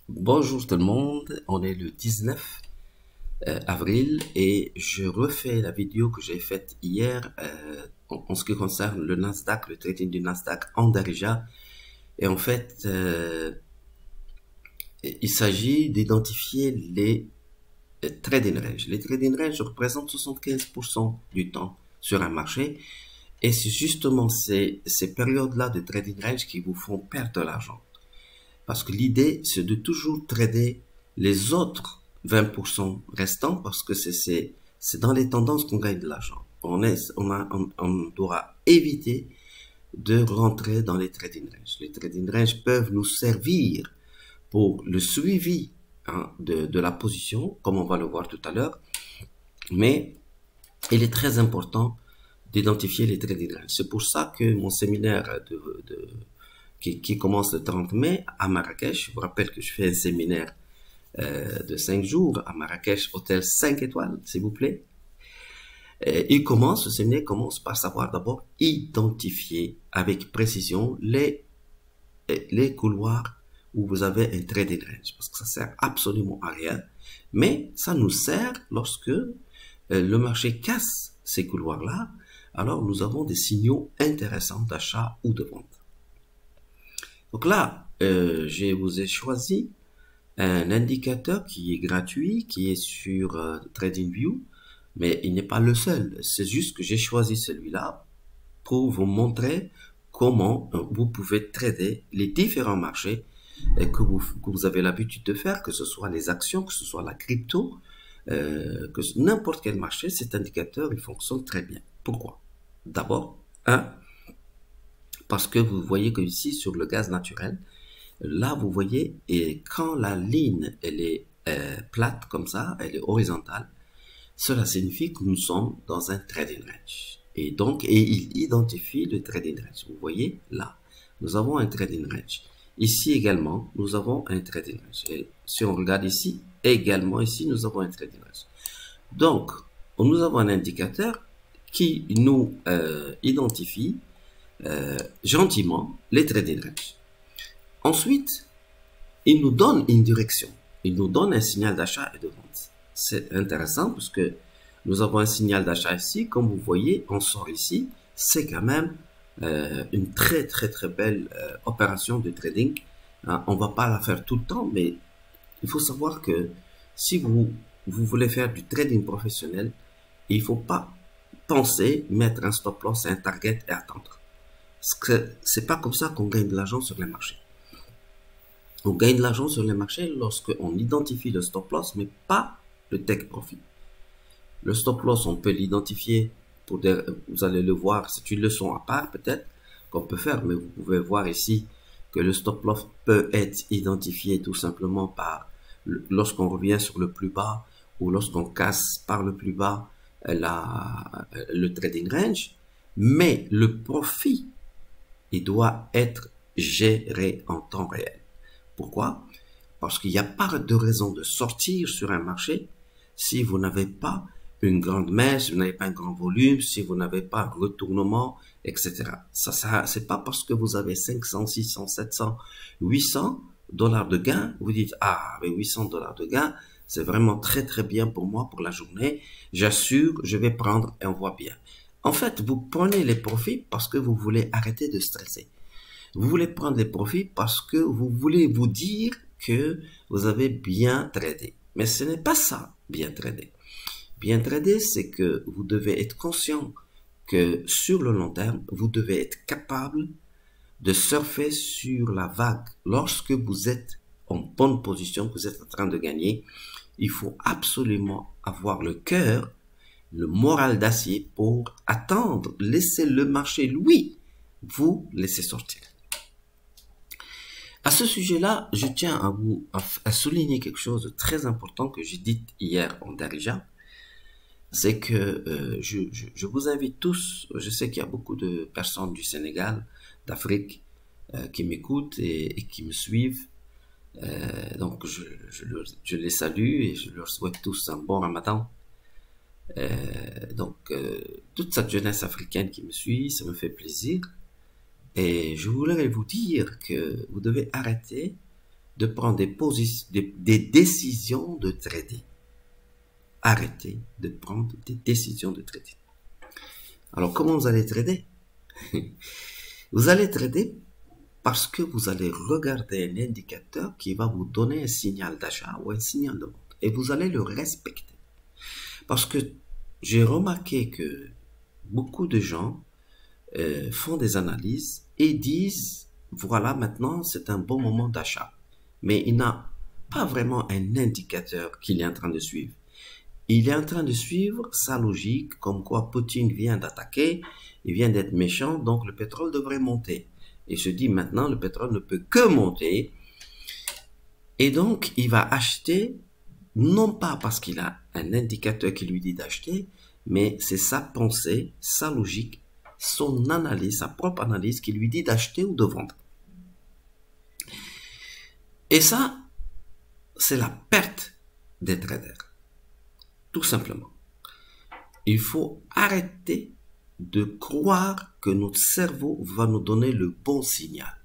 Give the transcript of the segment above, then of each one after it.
Bonjour tout le monde, on est le 19 avril et je refais la vidéo que j'ai faite hier en ce qui concerne le Nasdaq, le trading du Nasdaq en Darija. Et en fait, il s'agit d'identifier les trading range. Les trading range représentent 75% du temps sur un marché et c'est justement ces périodes-là de trading range qui vous font perdre de l'argent. Parce que l'idée, c'est de toujours trader les autres 20% restants parce que c'est dans les tendances qu'on gagne de l'argent. On doit éviter de rentrer dans les trading range. Les trading range peuvent nous servir pour le suivi de la position, comme on va le voir tout à l'heure, mais il est très important d'identifier les trading range. C'est pour ça que mon séminaire qui commence le 30 mai à Marrakech. Je vous rappelle que je fais un séminaire de 5 jours à Marrakech, hôtel 5 étoiles, s'il vous plaît. Ce séminaire commence par savoir d'abord identifier avec précision les couloirs où vous avez un trading range, parce que ça sert absolument à rien, mais ça nous sert lorsque le marché casse ces couloirs-là, alors nous avons des signaux intéressants d'achat ou de vente. Donc là, je vous ai choisi un indicateur qui est gratuit, qui est sur TradingView, mais il n'est pas le seul. C'est juste que j'ai choisi celui-là pour vous montrer comment vous pouvez trader les différents marchés que vous avez l'habitude de faire, que ce soit les actions, que ce soit la crypto, que n'importe quel marché, cet indicateur, il fonctionne très bien. Pourquoi? D'abord, parce que vous voyez que ici, sur le gaz naturel, là, vous voyez, et quand la ligne, elle est plate comme ça, elle est horizontale, cela signifie que nous sommes dans un trading range. Et donc, il identifie le trading range. Vous voyez, là, nous avons un trading range. Ici également, nous avons un trading range. Et si on regarde ici, également ici, nous avons un trading range. Donc, nous avons un indicateur qui nous identifie gentiment les trading range. Ensuite, il nous donne une direction. Il nous donne un signal d'achat et de vente. C'est intéressant parce que nous avons un signal d'achat ici. Comme vous voyez, on sort ici. C'est quand même une très belle opération de trading. On va pas la faire tout le temps, mais il faut savoir que si vous voulez faire du trading professionnel, il faut pas penser mettre un stop loss et un target et attendre. C'est pas comme ça qu'on gagne de l'argent sur les marchés. On gagne de l'argent sur les marchés lorsqu'on identifie le stop loss, mais pas le take profit. Le stop loss, on peut l'identifier vous allez le voir, c'est une leçon à part peut-être qu'on peut faire, mais vous pouvez voir ici que le stop loss peut être identifié tout simplement par lorsqu'on revient sur le plus bas ou lorsqu'on casse par le plus bas le trading range, mais le profit, il doit être géré en temps réel. Pourquoi? Parce qu'il n'y a pas de raison de sortir sur un marché si vous n'avez pas une grande messe, si vous n'avez pas un grand volume, si vous n'avez pas un retournement, etc. Ça, c'est pas parce que vous avez 500, 600, 700, 800 dollars de gain, vous dites, ah, mais 800 dollars de gain, c'est vraiment très bien pour moi, pour la journée. J'assure, je vais prendre et on voit bien. En fait, vous prenez les profits parce que vous voulez arrêter de stresser. Vous voulez prendre des profits parce que vous voulez vous dire que vous avez bien tradé. Mais ce n'est pas ça, bien tradé. Bien trader, c'est que vous devez être conscient que sur le long terme, vous devez être capable de surfer sur la vague. Lorsque vous êtes en bonne position, que vous êtes en train de gagner, il faut absolument avoir le cœur, le moral d'acier pour attendre, laisser le marché, lui, vous laisser sortir. À ce sujet-là, je tiens à souligner quelque chose de très important que j'ai dit hier en Darija. C'est que je vous invite tous, je sais qu'il y a beaucoup de personnes du Sénégal, d'Afrique, qui m'écoutent et qui me suivent. Donc je les salue et je leur souhaite tous un bon Ramadan. Toute cette jeunesse africaine qui me suit, ça me fait plaisir. Et je voulais vous dire que vous devez arrêter de prendre des décisions de trading. Arrêtez de prendre des décisions de trading. Alors, comment vous allez trader? Vous allez trader parce que vous allez regarder un indicateur qui va vous donner un signal d'achat ou un signal de vente. Et vous allez le respecter. Parce que j'ai remarqué que beaucoup de gens font des analyses et disent, voilà, maintenant c'est un bon moment d'achat. Mais il n'a pas vraiment un indicateur qu'il est en train de suivre. Il est en train de suivre sa logique, comme quoi Poutine vient d'attaquer, il vient d'être méchant, donc le pétrole devrait monter. Il se dit maintenant le pétrole ne peut que monter. Et donc il va acheter, non pas parce qu'il a un indicateur qui lui dit d'acheter, mais c'est sa pensée, sa logique, son analyse, sa propre analyse qui lui dit d'acheter ou de vendre. Et ça, c'est la perte des traders. Tout simplement. Il faut arrêter de croire que notre cerveau va nous donner le bon signal.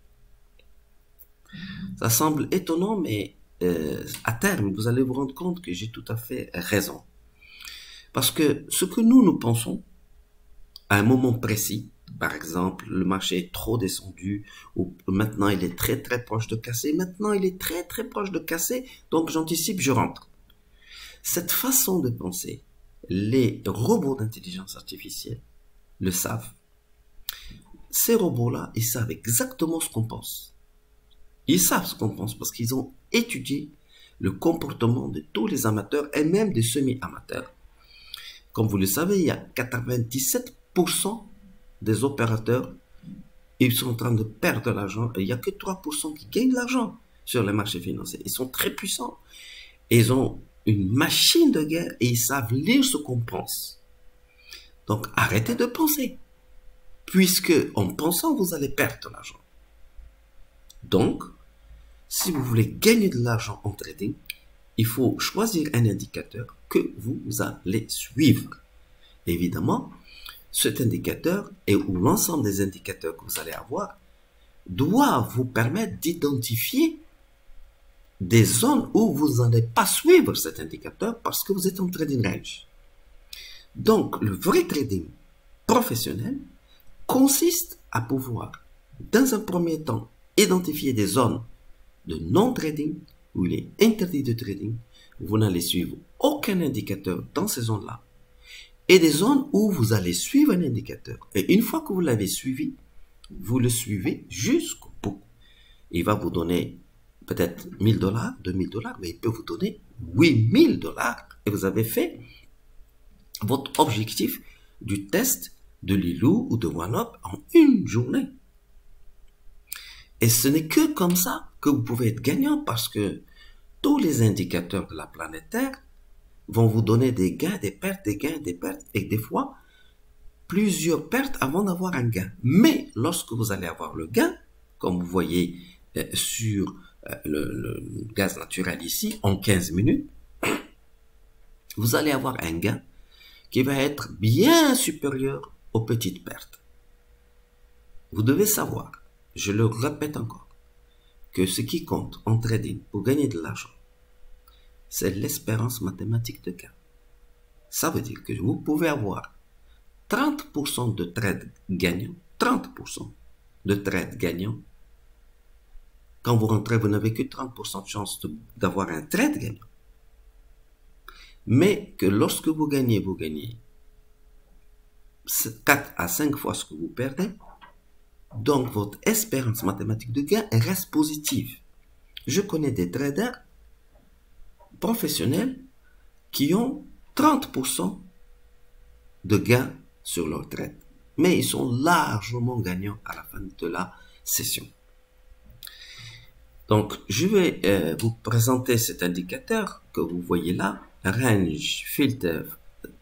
Ça semble étonnant, mais à terme, vous allez vous rendre compte que j'ai tout à fait raison. Parce que ce que nous pensons, à un moment précis, par exemple, le marché est trop descendu, ou maintenant il est très très proche de casser, maintenant il est très très proche de casser, donc j'anticipe, je rentre. Cette façon de penser, les robots d'intelligence artificielle le savent. Ces robots-là, ils savent exactement ce qu'on pense. Ils savent ce qu'on pense parce qu'ils ont étudié le comportement de tous les amateurs et même des semi-amateurs. Comme vous le savez, il y a 97% des opérateurs, ils sont en train de perdre de l'argent et il n'y a que 3% qui gagnent de l'argent sur les marchés financiers. Ils sont très puissants. Ils ont une machine de guerre et ils savent lire ce qu'on pense. Donc arrêtez de penser. Puisque en pensant, vous allez perdre de l'argent. Donc, si vous voulez gagner de l'argent en trading, il faut choisir un indicateur que vous allez suivre. Évidemment, cet indicateur et ou l'ensemble des indicateurs que vous allez avoir doit vous permettre d'identifier des zones où vous n'allez pas suivre cet indicateur parce que vous êtes en trading range. Donc, le vrai trading professionnel consiste à pouvoir, dans un premier temps, identifier des zones de non-trading où il est interdit de trading. Vous n'allez suivre aucun indicateur dans ces zones-là. Et des zones où vous allez suivre un indicateur. Et une fois que vous l'avez suivi, vous le suivez jusqu'au bout. Il va vous donner peut-être 1000 $, 2000 $, mais il peut vous donner 8000 $. Et vous avez fait votre objectif du test de Lilou ou de OneUp en une journée. Et ce n'est que comme ça que vous pouvez être gagnant parce que tous les indicateurs de la planète Terre vont vous donner des gains, des pertes, des gains, des pertes et des fois plusieurs pertes avant d'avoir un gain. Mais lorsque vous allez avoir le gain, comme vous voyez sur le gaz naturel ici, en 15 minutes, vous allez avoir un gain qui va être bien supérieur aux petites pertes. Vous devez savoir, je le répète encore, que ce qui compte en trading pour gagner de l'argent, c'est l'espérance mathématique de gain. Ça veut dire que vous pouvez avoir 30% de trades gagnants, 30% de trades gagnants. Quand vous rentrez, vous n'avez que 30% de chance d'avoir un trade gagnant. Mais que lorsque vous gagnez 4 à 5 fois ce que vous perdez. Donc, votre espérance mathématique de gain reste positive. Je connais des traders professionnels qui ont 30% de gains sur leur trade. Mais ils sont largement gagnants à la fin de la session. Donc, je vais vous présenter cet indicateur que vous voyez là, Range Filter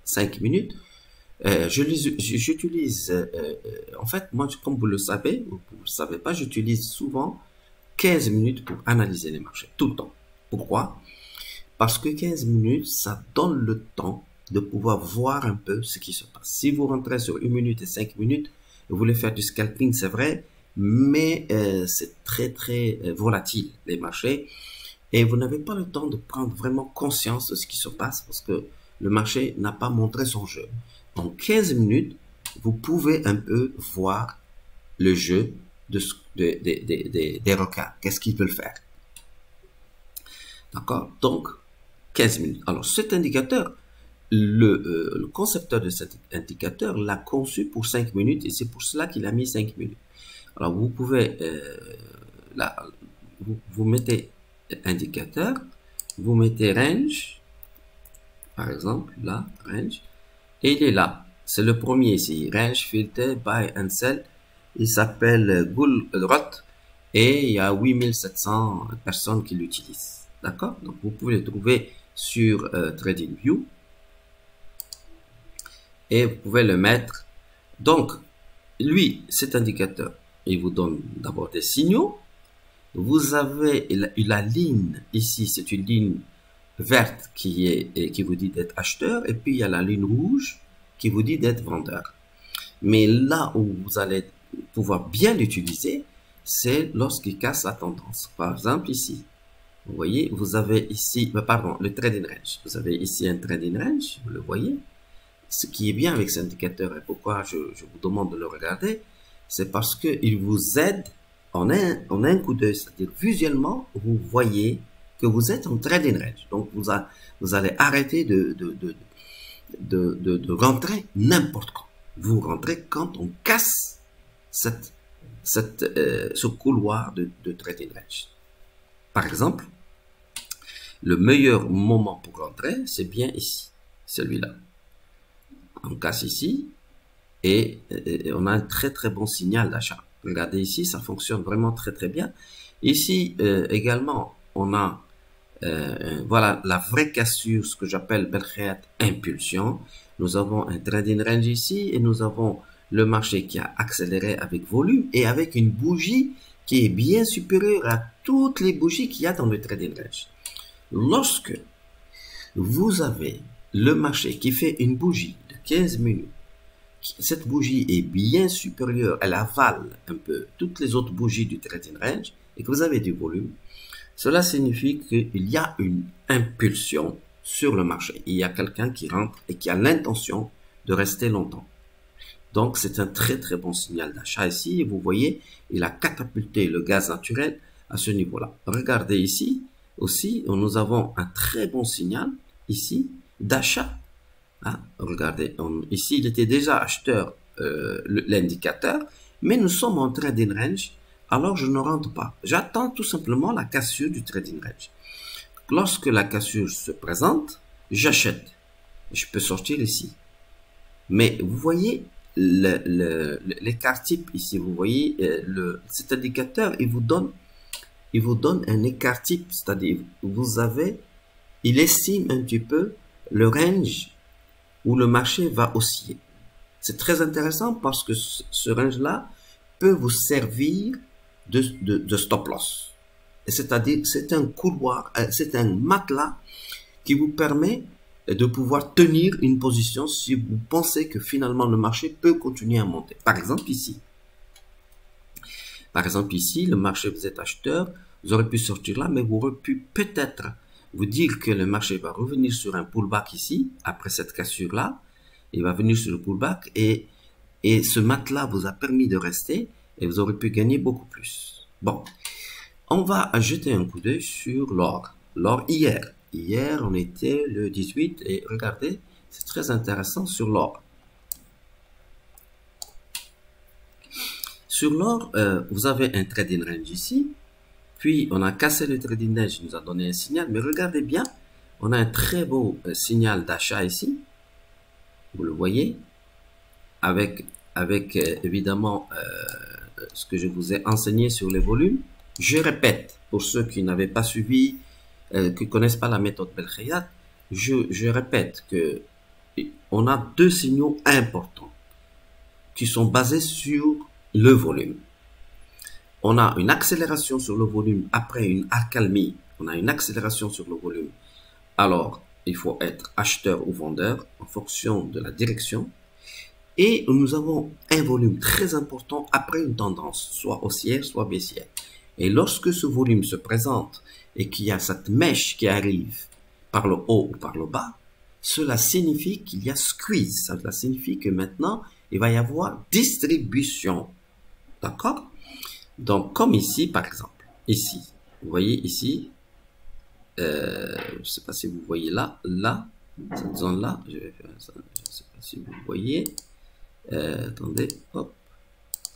5 minutes. J'utilise, en fait, moi, comme vous le savez, ou vous ne savez pas, j'utilise souvent 15 minutes pour analyser les marchés, tout le temps. Pourquoi? Parce que 15 minutes, ça donne le temps de pouvoir voir un peu ce qui se passe. Si vous rentrez sur 1 minute et 5 minutes, vous voulez faire du scalping, c'est vrai, mais c'est très volatile, les marchés, et vous n'avez pas le temps de prendre vraiment conscience de ce qui se passe parce que le marché n'a pas montré son jeu. En 15 minutes, vous pouvez un peu voir le jeu des requins. Qu'est-ce qu'ils veulent faire? D'accord? Donc, 15 minutes. Alors, cet indicateur, le concepteur de cet indicateur l'a conçu pour 5 minutes et c'est pour cela qu'il a mis 5 minutes. Alors, vous pouvez, là, vous mettez indicateur, vous mettez range, par exemple, là, range, et il est là. C'est le premier ici, range filter buy and sell. Il s'appelle Gulrot et il y a 8700 personnes qui l'utilisent. D'accord? Donc, vous pouvez le trouver sur TradingView et vous pouvez le mettre. Donc, lui, cet indicateur, il vous donne d'abord des signaux. Vous avez la ligne ici, c'est une ligne verte qui vous dit d'être acheteur et puis il y a la ligne rouge qui vous dit d'être vendeur. Mais là où vous allez pouvoir bien l'utiliser, c'est lorsqu'il casse la tendance. Par exemple, ici, vous voyez, vous avez ici, pardon, le trading range. Vous avez ici un trading range, vous le voyez. Ce qui est bien avec cet indicateur et pourquoi je vous demande de le regarder, c'est parce qu'il vous aide en un coup d'œil, c'est-à-dire visuellement, vous voyez que vous êtes en trading range. Donc, vous allez arrêter de rentrer n'importe quand. Vous rentrez quand on casse ce couloir de trading range. Par exemple, le meilleur moment pour rentrer, c'est bien ici, celui-là. On casse ici et on a un très bon signal d'achat. Regardez ici, ça fonctionne vraiment très bien. Ici également, on a voilà la vraie cassure, ce que j'appelle Belkheat impulsion. Nous avons un trading range ici et nous avons le marché qui a accéléré avec volume et avec une bougie qui est bien supérieure à toutes les bougies qu'il y a dans le trading range. Lorsque vous avez le marché qui fait une bougie de 15 minutes, cette bougie est bien supérieure, elle avale un peu toutes les autres bougies du trading range et que vous avez du volume, cela signifie qu'il y a une impulsion sur le marché. Il y a quelqu'un qui rentre et qui a l'intention de rester longtemps. Donc, c'est un très bon signal d'achat ici. Et vous voyez, il a catapulté le gaz naturel à ce niveau-là. Regardez ici, aussi, nous avons un très bon signal ici d'achat. Hein? Regardez, ici, il était déjà acheteur, l'indicateur, mais nous sommes en trading range. Alors, je ne rentre pas. J'attends tout simplement la cassure du trading range. Lorsque la cassure se présente, j'achète. Je peux sortir ici. Mais vous voyez l'écart type ici. Vous voyez cet indicateur, il vous donne un écart type, c'est-à-dire il estime un petit peu le range où le marché va osciller. C'est très intéressant parce que ce range-là peut vous servir de stop loss. C'est-à-dire, c'est un couloir, c'est un matelas qui vous permet de pouvoir tenir une position si vous pensez que finalement le marché peut continuer à monter. Par exemple ici, le marché, vous êtes acheteur, vous aurez pu sortir là, mais vous aurez pu peut-être vous dire que le marché va revenir sur un pullback ici, après cette cassure-là, il va venir sur le pullback et ce matelas vous a permis de rester et vous aurez pu gagner beaucoup plus. Bon, on va jeter un coup d'œil sur l'or. L'or hier. Hier, on était le 18 et regardez, c'est très intéressant sur l'or. Sur l'or, vous avez un trading range ici. Puis, on a cassé le trading range, il nous a donné un signal. Mais regardez bien, on a un très beau signal d'achat ici. Vous le voyez. Avec évidemment, ce que je vous ai enseigné sur les volumes. Je répète, pour ceux qui n'avaient pas suivi, qui connaissent pas la méthode Belkheat, je répète que on a deux signaux importants qui sont basés sur le volume. On a une accélération sur le volume après une accalmie. On a une accélération sur le volume. Alors, il faut être acheteur ou vendeur en fonction de la direction. Et nous avons un volume très important après une tendance, soit haussière, soit baissière. Et lorsque ce volume se présente et qu'il y a cette mèche qui arrive par le haut ou par le bas, cela signifie qu'il y a squeeze. Cela signifie que maintenant, il va y avoir distribution. D'accord? Donc, comme ici, par exemple. Ici. Vous voyez ici. Je ne sais pas si vous voyez là. Là. Cette zone-là. Je vais faire ça. Je ne sais pas si vous voyez. Attendez. Hop.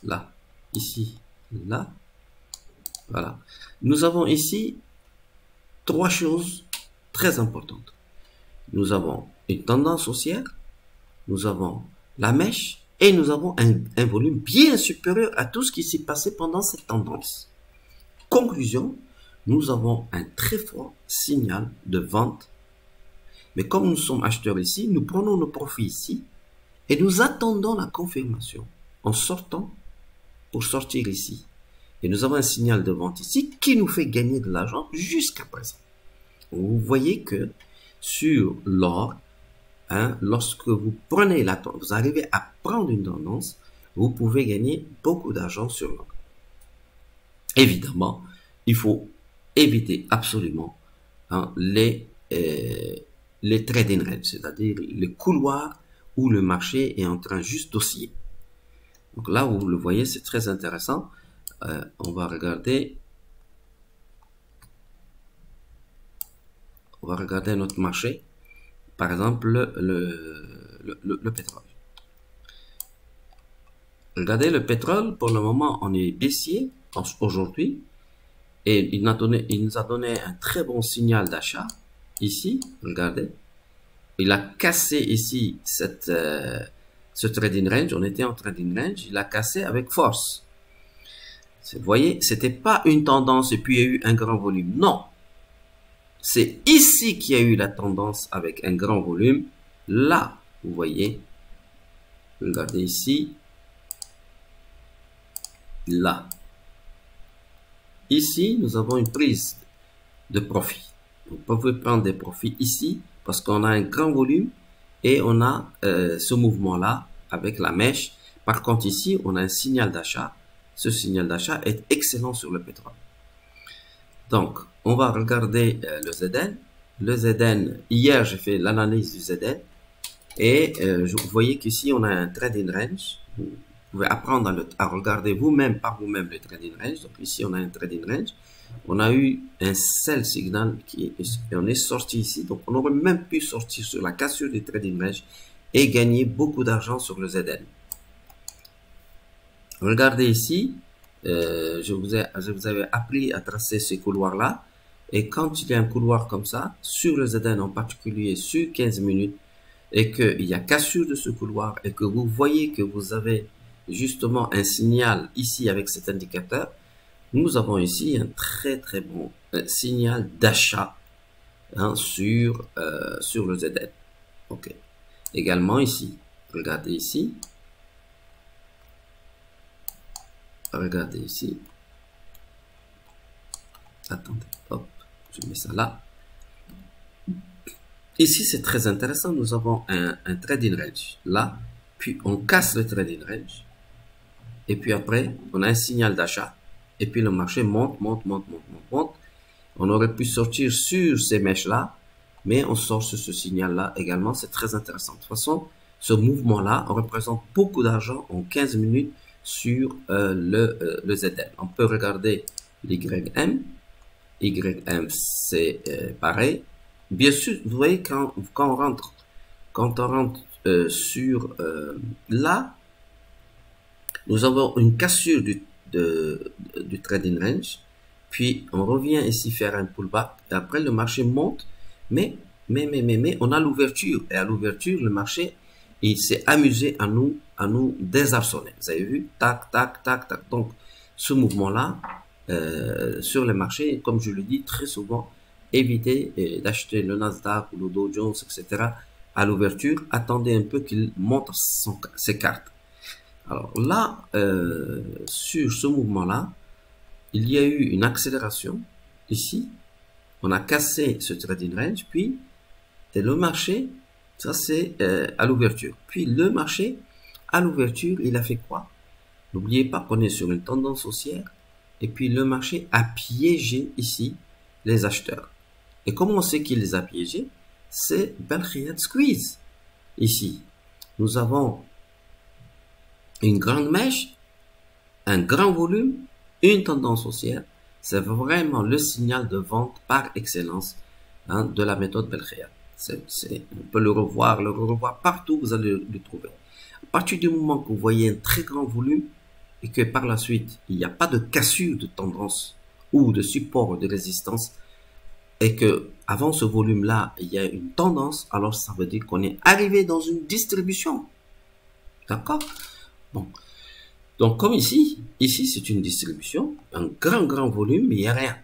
Là. Ici. Là. Voilà. Nous avons ici 3 choses très importantes. Nous avons une tendance haussière, nous avons la mèche et nous avons un volume bien supérieur à tout ce qui s'est passé pendant cette tendance. Conclusion, nous avons un très fort signal de vente. Mais comme nous sommes acheteurs ici, nous prenons nos profits ici et nous attendons la confirmation en sortant pour sortir ici. Et nous avons un signal de vente ici qui nous fait gagner de l'argent jusqu'à présent. Vous voyez que sur l'or, hein, lorsque vous prenez vous arrivez à prendre une tendance, vous pouvez gagner beaucoup d'argent sur l'or. Évidemment, il faut éviter absolument hein, les trading range, c'est-à-dire les couloirs où le marché est en train juste d'osciller. Donc là, vous le voyez, c'est très intéressant. On va regarder notre marché, par exemple le pétrole. Regardez le pétrole, pour le moment on est baissier aujourd'hui et il nous a donné un très bon signal d'achat ici. Regardez, il a cassé ici ce trading range. On était en trading range, il a cassé avec force. Vous voyez, c'était pas une tendance et puis il y a eu un grand volume. Non, c'est ici qu'il y a eu la tendance avec un grand volume. Là, vous voyez, regardez ici, là. Ici, nous avons une prise de profit. Vous pouvez prendre des profits ici parce qu'on a un grand volume et on a ce mouvement-là avec la mèche. Par contre, ici, on a un signal d'achat. Ce signal d'achat est excellent sur le pétrole. Donc, on va regarder le ZN. Le ZN, hier, j'ai fait l'analyse du ZN. Et vous voyez qu'ici, on a un trading range. Vous pouvez apprendre à regarder vous-même, par vous-même, le trading range. Donc, ici, on a un trading range. On a eu un sell signal on est sorti ici. Donc, on aurait même pu sortir sur la cassure du trading range et gagner beaucoup d'argent sur le ZN. Regardez ici, je vous avais appris à tracer ces couloirs-là. Et quand il y a un couloir comme ça, sur le ZN en particulier, sur 15 minutes, et qu'il y a cassure de ce couloir, et que vous voyez que vous avez justement un signal ici avec cet indicateur, nous avons ici un très très bon signal d'achat hein, sur le ZN. Ok. Également ici, regardez ici. Regardez ici. Attendez, hop, je mets ça là. Ici, c'est très intéressant. Nous avons un trading range là, puis on casse le trading range. Et puis après, on a un signal d'achat. Et puis le marché monte, monte, monte, monte, monte, monte. On aurait pu sortir sur ces mèches-là, mais on sort sur ce signal-là également. C'est très intéressant. De toute façon, ce mouvement-là représente beaucoup d'argent en 15 minutes sur le ZN. On peut regarder l'YM. YM, c'est pareil. Bien sûr, vous voyez, quand on rentre sur là, nous avons une cassure du trading range, puis on revient ici faire un pullback, et après le marché monte, mais on a l'ouverture, et à l'ouverture, le marché, il s'est amusé à nous désarçonner. Vous avez vu? Tac, tac, tac, tac. Donc, ce mouvement-là, sur les marchés, comme je le dis très souvent, évitez d'acheter le Nasdaq ou le Dow Jones, etc. à l'ouverture. Attendez un peu qu'il monte ses cartes. Alors là, sur ce mouvement-là, il y a eu une accélération ici. On a cassé ce trading range, puis le marché, ça c'est à l'ouverture. Puis le marché à l'ouverture, il a fait quoi? N'oubliez pas qu'on est sur une tendance haussière. Et puis le marché a piégé ici les acheteurs. Et comment on sait qu'il les a piégés? C'est Belkhayat Squeeze. Ici, nous avons une grande mèche, un grand volume, une tendance haussière. C'est vraiment le signal de vente par excellence de la méthode Belkhayat. On peut le revoir partout, vous allez le trouver. À partir du moment que vous voyez un très grand volume et que par la suite, il n'y a pas de cassure de tendance ou de support ou de résistance, et que avant ce volume-là, il y a une tendance, alors ça veut dire qu'on est arrivé dans une distribution. D'accord? Bon. Donc, comme ici c'est une distribution, un grand volume, mais il n'y a rien.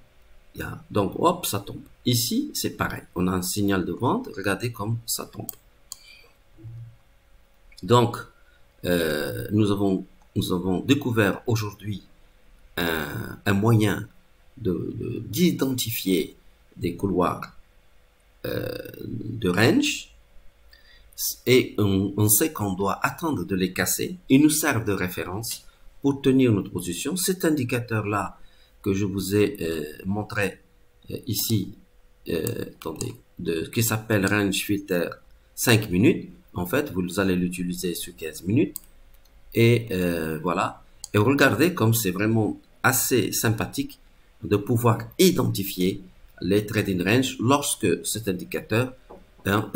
Donc, hop, ça tombe. Ici, c'est pareil. On a un signal de vente. Regardez comme ça tombe. Donc, nous avons découvert aujourd'hui un moyen d'identifier des couloirs de range, et on sait qu'on doit attendre de les casser. Ils nous servent de référence pour tenir notre position. Cet indicateur-là que je vous ai montré ici, attendez, qui s'appelle Range Filter 5 minutes, en fait, vous allez l'utiliser sur 15 minutes. Et voilà. Et regardez comme c'est vraiment assez sympathique de pouvoir identifier les trading range lorsque cet indicateur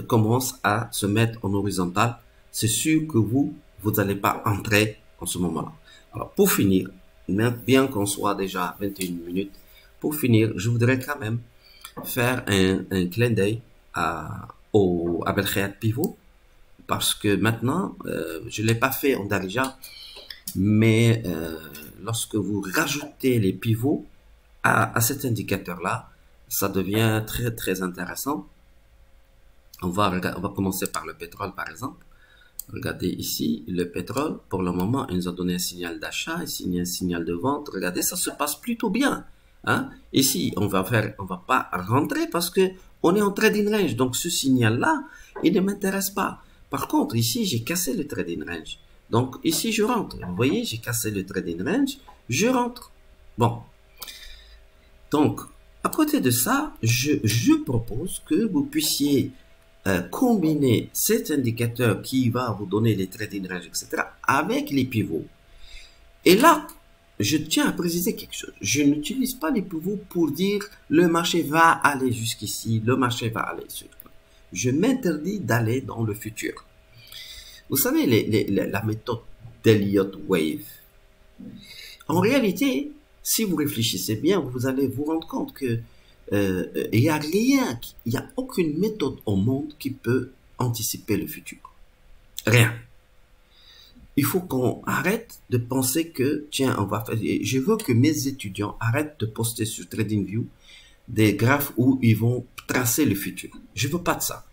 commence à se mettre en horizontal. C'est sûr que vous n'allez pas entrer en ce moment-là. Alors, pour finir, bien qu'on soit déjà à 21 minutes, pour finir, je voudrais quand même faire un clin d'œil à Belkhayat Pivot, parce que maintenant, je ne l'ai pas fait en Darija, mais lorsque vous rajoutez les pivots à cet indicateur-là, ça devient très intéressant. On va commencer par le pétrole, par exemple. Regardez ici, le pétrole, pour le moment, il nous a donné un signal d'achat, un signal de vente. Regardez, ça se passe plutôt bien. Hein? Ici, on va pas rentrer parce que on est en trading range. Donc, ce signal-là, il ne m'intéresse pas. Par contre, ici, j'ai cassé le trading range. Donc, ici, je rentre. Vous voyez, j'ai cassé le trading range, je rentre. Bon. Donc, à côté de ça, je propose que vous puissiez combiner cet indicateur qui va vous donner les trading range, etc., avec les pivots. Et là, je tiens à préciser quelque chose. Je n'utilise pas les pivots pour dire le marché va aller jusqu'ici, le marché va aller sur. Je m'interdis d'aller dans le futur. Vous savez, la méthode d'Elliott Wave. En réalité, si vous réfléchissez bien, vous allez vous rendre compte que il n'y a aucune méthode au monde qui peut anticiper le futur. Rien. Il faut qu'on arrête de penser que, tiens, on va faire. Je veux que mes étudiants arrêtent de poster sur TradingView des graphes où ils vont tracer le futur. Je veux pas de ça.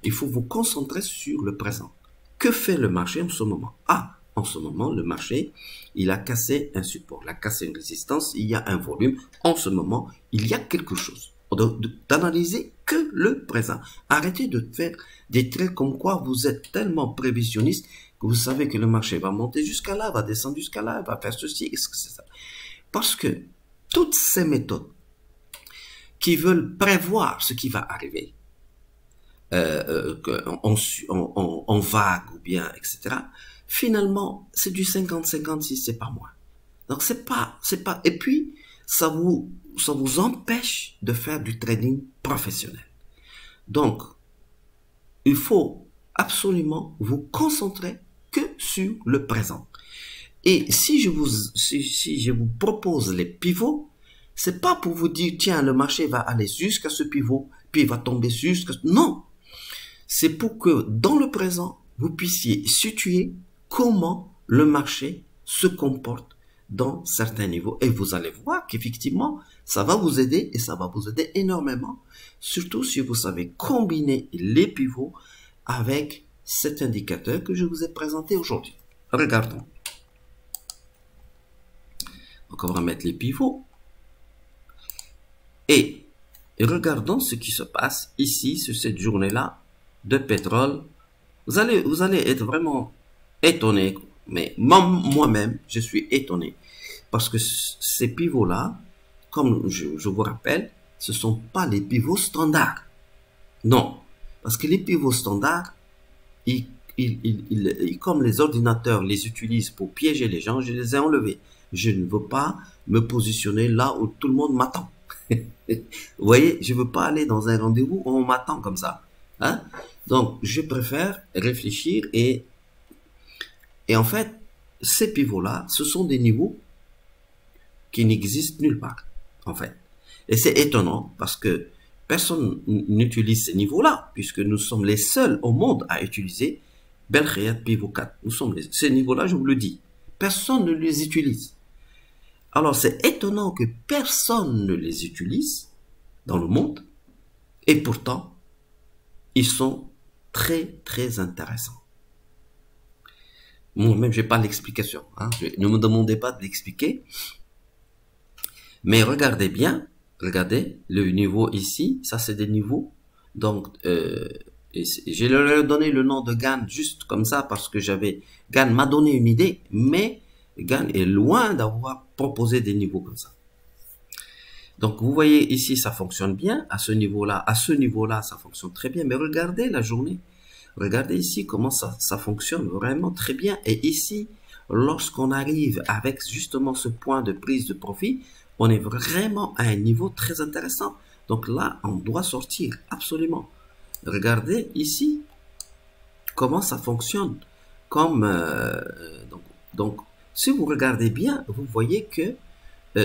Il faut vous concentrer sur le présent. Que fait le marché en ce moment? Ah, en ce moment, le marché, il a cassé un support, il a cassé une résistance, il y a un volume. En ce moment, il y a quelque chose. D'analyser que le présent. Arrêtez de faire des traits comme quoi vous êtes tellement prévisionniste que vous savez que le marché va monter jusqu'à là, va descendre jusqu'à là, va faire ceci, est-ce que c'est ça? Parce que toutes ces méthodes qui veulent prévoir ce qui va arriver, en vague ou bien, etc., finalement, c'est du 50-50 si c'est pas moins. Donc, c'est pas, et puis, ça vous empêche de faire du trading professionnel. Donc, il faut absolument vous concentrer que sur le présent. Et si je vous propose les pivots, c'est pas pour vous dire, tiens, le marché va aller jusqu'à ce pivot, puis il va tomber jusqu'à... Non! C'est pour que, dans le présent, vous puissiez situer comment le marché se comporte dans certains niveaux. Et vous allez voir qu'effectivement, ça va vous aider et ça va vous aider énormément. Surtout si vous savez combiner les pivots avec cet indicateur que je vous ai présenté aujourd'hui. Regardons. Donc, on va mettre les pivots. Et regardons ce qui se passe ici, sur cette journée-là de pétrole. Vous allez être vraiment étonné, mais moi-même, je suis étonné. Parce que ces pivots-là, comme je vous rappelle, ce ne sont pas les pivots standards. Non, parce que les pivots standards, comme les ordinateurs les utilisent pour piéger les gens, je les ai enlevés. Je ne veux pas me positionner là où tout le monde m'attend. Vous voyez, je ne veux pas aller dans un rendez-vous où on m'attend comme ça. Hein? Donc, je préfère réfléchir et en fait, ces pivots-là, ce sont des niveaux qui n'existent nulle part, en fait. Et c'est étonnant parce que personne n'utilise ces niveaux-là, puisque nous sommes les seuls au monde à utiliser Belkhayat Pivot 4. Nous sommes ces niveaux-là, je vous le dis. Personne ne les utilise. Alors, c'est étonnant que personne ne les utilise dans le monde, et pourtant, ils sont très, très intéressants. Moi-même, je n'ai pas l'explication. Hein. Ne me demandez pas de l'expliquer. Mais regardez bien, regardez le niveau ici, ça c'est des niveaux. Donc, je leur ai donné le nom de GAN juste comme ça parce que GAN m'a donné une idée, mais GAN est loin d'avoir proposé des niveaux comme ça. Donc, vous voyez ici, ça fonctionne bien à ce niveau-là. À ce niveau-là, ça fonctionne très bien. Mais regardez la journée. Regardez ici comment ça fonctionne vraiment très bien. Et ici, lorsqu'on arrive avec justement ce point de prise de profit, on est vraiment à un niveau très intéressant. Donc là, on doit sortir absolument. Regardez ici comment ça fonctionne. Comme donc, si vous regardez bien, vous voyez que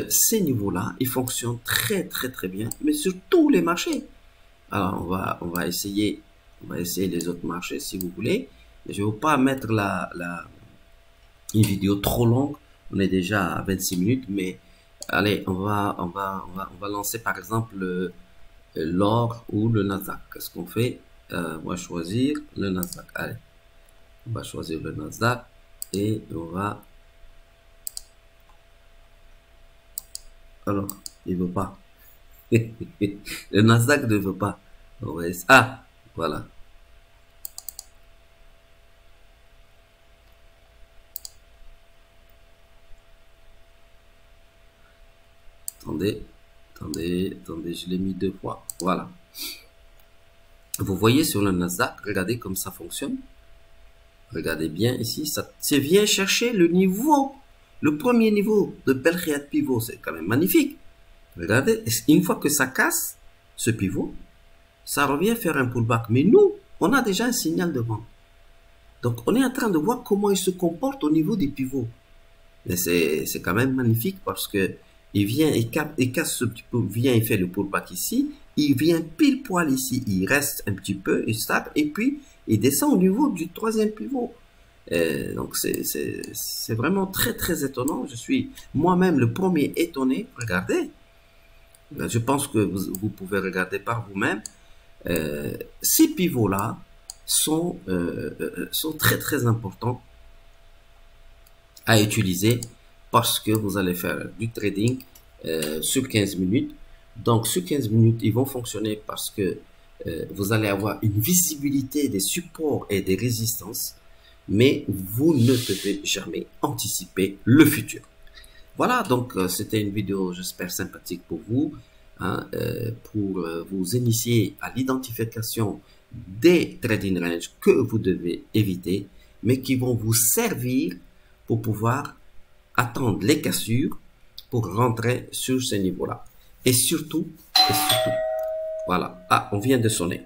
ces niveaux-là, ils fonctionnent très très très bien, mais sur tous les marchés. Alors on va essayer les autres marchés si vous voulez. Je ne veux pas mettre une vidéo trop longue. On est déjà à 26 minutes, mais allez, on va lancer par exemple l'or ou le Nasdaq. Qu'est-ce qu'on fait? On va choisir le Nasdaq. Allez, on va choisir le Nasdaq et on va. Alors, il veut pas. Le Nasdaq ne veut pas. Ah, voilà. Attendez, je l'ai mis 2 fois. Voilà. Vous voyez sur le Nasdaq, regardez comme ça fonctionne. Regardez bien ici, ça vient chercher le niveau, le premier niveau de Belkhayat Pivot. C'est quand même magnifique. Regardez, une fois que ça casse, ce pivot, ça revient faire un pullback. Mais nous, on a déjà un signal de vente. Donc, on est en train de voir comment il se comporte au niveau des pivots. Et c'est quand même magnifique parce que il vient, il casse ce petit peu, vient, il fait le pullback ici, il vient pile poil ici, il reste un petit peu, il stable, et puis il descend au niveau du troisième pivot. Donc c'est vraiment très très étonnant. Je suis moi-même le premier étonné. Regardez, je pense que vous pouvez regarder par vous-même. Ces pivots-là sont très très importants à utiliser parce que vous allez faire du trading sur 15 minutes. Donc, sur 15 minutes, ils vont fonctionner parce que vous allez avoir une visibilité des supports et des résistances, mais vous ne devez jamais anticiper le futur. Voilà, donc c'était une vidéo, j'espère, sympathique pour vous, hein, pour vous initier à l'identification des trading ranges que vous devez éviter, mais qui vont vous servir pour pouvoir attendre les cassures pour rentrer sur ces niveaux-là. Et surtout, voilà. Ah, on vient de sonner.